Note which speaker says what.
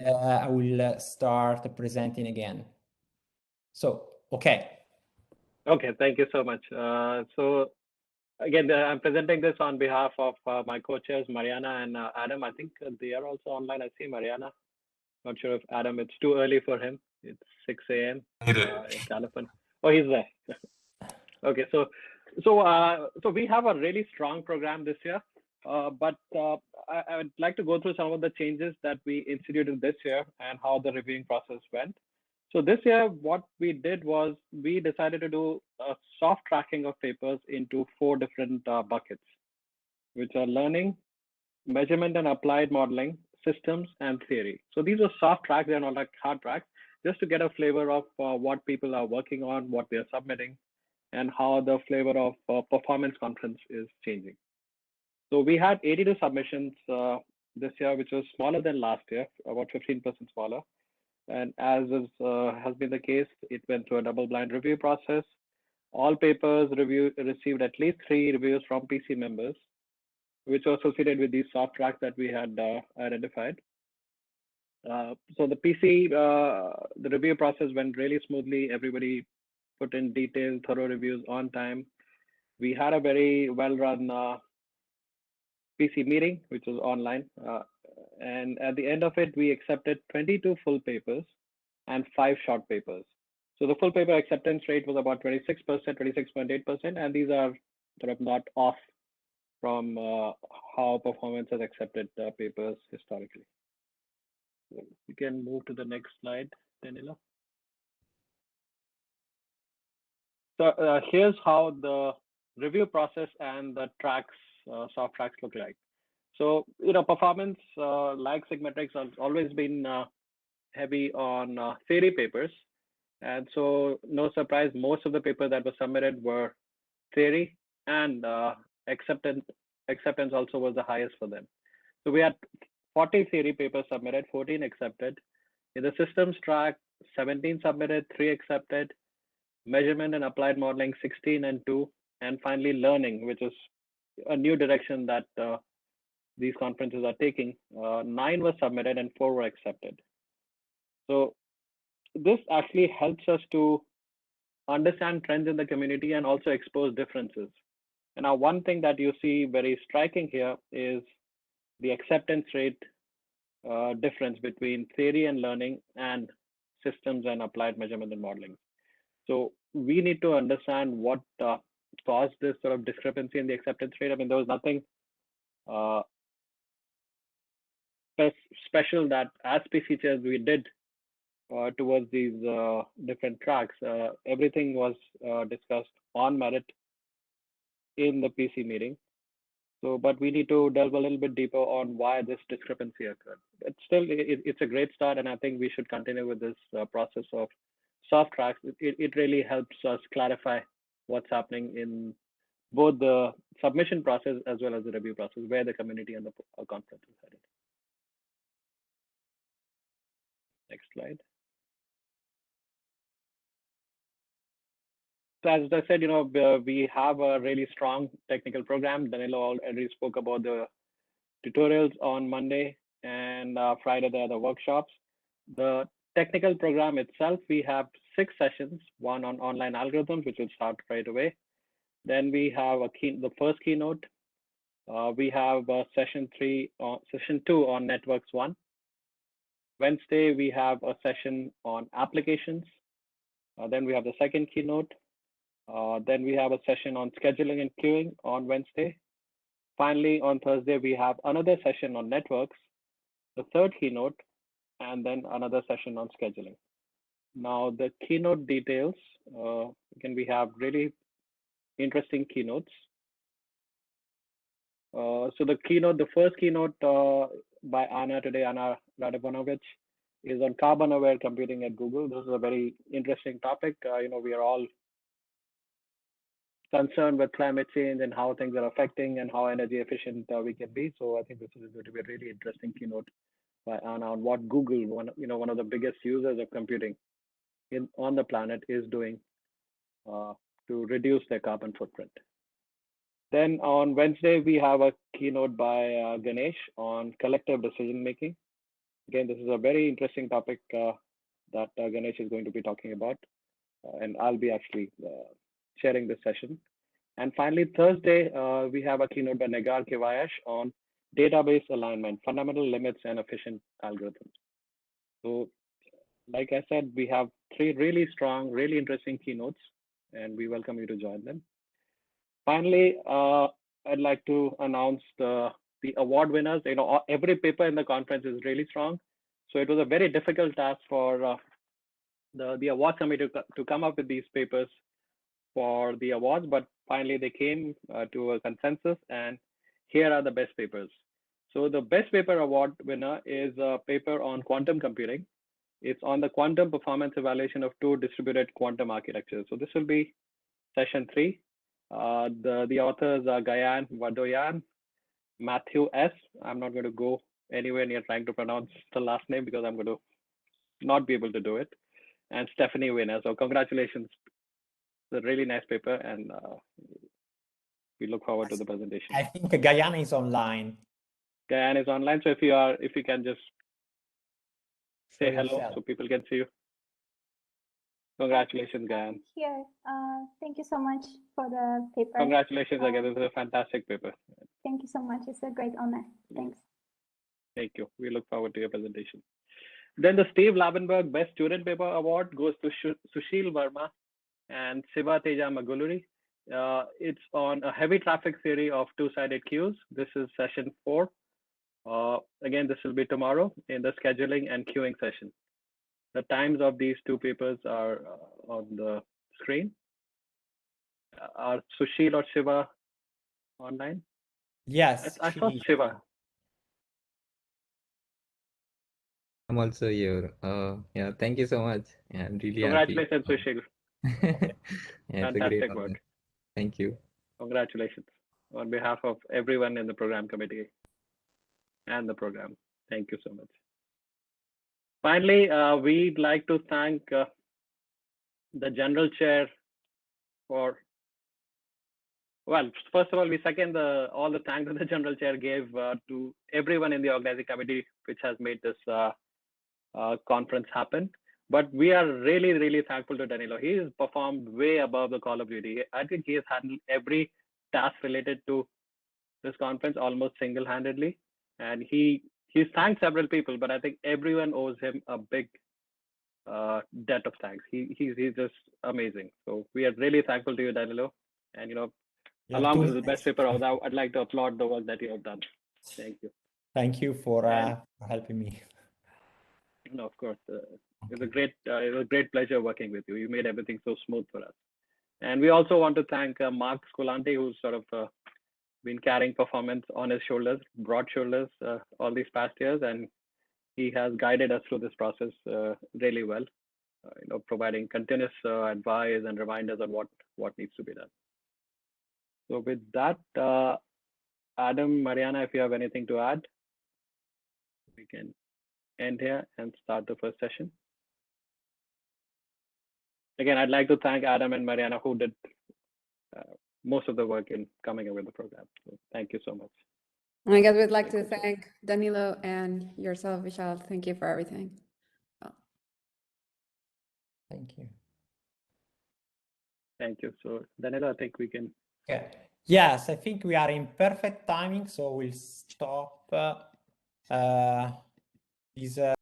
Speaker 1: I will start presenting again. So, okay.
Speaker 2: Okay, thank you so much. So again, I'm presenting this on behalf of my co-chairs, Mariana and Adam. I think they are also online. I see Mariana. Not sure if Adam, it's too early for him. It's 6 a.m. In California. Oh, he's there. Okay, so we have a really strong program this year, but I would like to go through some of the changes that we instituted this year and how the reviewing process went. So this year, what we did was we decided to do a soft tracking of papers into 4 different buckets, which are learning, measurement and applied modeling, systems, and theory. So these are soft tracks, they're not like hard tracks, just to get a flavor of what people are working on, what they're submitting, and how the flavor of performance conference is changing. So we had 82 submissions this year, which was smaller than last year, about 15% smaller. And as has been the case, it went through a double-blind review process. All papers received at least 3 reviews from PC members, which are associated with these soft tracks that we had identified. So the PC, the review process went really smoothly. Everybody put in detailed, thorough reviews on time. We had a very well-run PC meeting, which was online. And at the end of it, we accepted 22 full papers and 5 short papers. So the full paper acceptance rate was about 26%, 26.8%, and these are sort of not off from how performance has accepted papers historically. We can move to the next slide, Danilo. So here's how the review process and the tracks, soft tracks look like. So, performance, like Sigmetrics, has always been heavy on theory papers. And so, no surprise, most of the papers that were submitted were theory, and acceptance also was the highest for them. So we had 40 theory papers submitted, 14 accepted. In the systems track, 17 submitted, 3 accepted. Measurement and applied modeling, 16 and 2. And finally, learning, which is a new direction that these conferences are taking. 9 were submitted and 4 were accepted. So this actually helps us to understand trends in the community and also expose differences. And now one thing that you see very striking here is the acceptance rate difference between theory and learning and systems and applied measurement and modeling. So we need to understand what caused this sort of discrepancy in the acceptance rate. I mean, there was nothing special that as PC chairs we did towards these different tracks. Everything was discussed on merit in the PC meeting. So, but we need to delve a little bit deeper on why this discrepancy occurred. But still, it's a great start, and I think we should continue with this process of soft tracks. It really helps us clarify what's happening in both the submission process as well as the review process, where the community and the conference is headed. Next slide. So as I said, we have a really strong technical program. Danilo already spoke about the tutorials on Monday, and Friday there are the workshops. The technical program itself, we have 6 sessions, one on online algorithms, which will start right away. Then we have the first keynote. We have session 2 on Networks 1. Wednesday, we have a session on applications. Then we have the second keynote. Then we have a session on scheduling and queuing on Wednesday. Finally, on Thursday, we have another session on networks, the third keynote, and then another session on scheduling. Now, the keynote details, again, we have really interesting keynotes. So the first keynote by Anna Radovanovich, is on carbon-aware computing at Google. This is a very interesting topic. We are all concerned with climate change and how things are affecting and how energy efficient we can be. So I think this is going to be a really interesting keynote by Anna on what Google, one of the biggest users of computing on the planet, is doing to reduce their carbon footprint. Then on Wednesday, we have a keynote by Ganesh on collective decision making. Again, this is a very interesting topic that Ganesh is going to be talking about, and I'll be actually sharing this session. And finally, Thursday, we have a keynote by Negar Kivayash on database alignment, fundamental limits, and efficient algorithms. So, like I said, we have 3 really strong, really interesting keynotes, and we welcome you to join them. Finally, I'd like to announce the award winners. You know, every paper in the conference is really strong. So it was a very difficult task for the award committee to come up with these papers for the awards, but finally they came to a consensus, and here are the best papers. So the best paper award winner is a paper on quantum computing. It's on the quantum performance evaluation of 2 distributed quantum architectures. So this will be session 3. The authors are Gayan Vadoyan, Matthew S. I'm not going to go anywhere near trying to pronounce the last name because I'm going to not be able to do it. And Stephanie Winner. So congratulations. It's a really nice paper, and we look forward to the presentation.
Speaker 1: I think Guyana is online.
Speaker 2: Guyana is online, so if you can just say
Speaker 1: Show
Speaker 2: hello
Speaker 1: yourself.
Speaker 2: so people can see you. Congratulations, Guyana.
Speaker 3: Here, thank you so much for the paper.
Speaker 2: Congratulations again. This is a fantastic paper.
Speaker 3: Thank you so much. It's a great honor. Thanks.
Speaker 2: Thank you. We look forward to your presentation. Then the Steve Labenberg Best Student Paper Award goes to Sushil Verma and Siva Teja Maguluri. It's on a heavy traffic theory of 2-sided queues. This is session 4. Again, this will be tomorrow in the scheduling and queuing session. The times of these 2 papers are on the screen. Are Sushil or Siva online?
Speaker 1: Yes,
Speaker 2: I saw Siva.
Speaker 4: I'm also here. Yeah, thank you so much. Yeah, I'm really
Speaker 2: Congratulations,
Speaker 4: happy.
Speaker 2: Sushil.
Speaker 4: Yeah, it's a great
Speaker 2: Fantastic
Speaker 4: honor.
Speaker 2: work.
Speaker 4: Thank you.
Speaker 2: Congratulations on behalf of everyone in the program committee and the program. Thank you so much. Finally, we'd like to thank the general chair for, well, first of all, we second all the thanks that the general chair gave to everyone in the organizing committee, which has made this conference happen. But we are really, really thankful to Danilo. He has performed way above the call of duty. I think he has handled every task related to this conference almost single-handedly. And he's thanked several people, but I think everyone owes him a big debt of thanks. He's just amazing. So we are really thankful to you, Danilo. And along with the best paper, I'd like to applaud the work that you have done. Thank you.
Speaker 1: Thank you for helping me.
Speaker 2: No, of course. It was a great pleasure working with you. You made everything so smooth for us. And we also want to thank Mark Scolante, who's sort of been carrying performance on his shoulders, broad shoulders, all these past years, and he has guided us through this process really well, providing continuous advice and reminders on what needs to be done. So with that, Adam, Mariana, if you have anything to add, we can end here and start the first session. Again, I'd like to thank Adam and Mariana, who did most of the work in coming up with the program. So thank you so much.
Speaker 5: I guess we'd like to thank Danilo and yourself, Vishal. Thank you for everything.
Speaker 1: Thank you.
Speaker 2: Thank you. So Danilo, I think we can.
Speaker 1: Okay. Yes, I think we are in perfect timing, so we'll stop this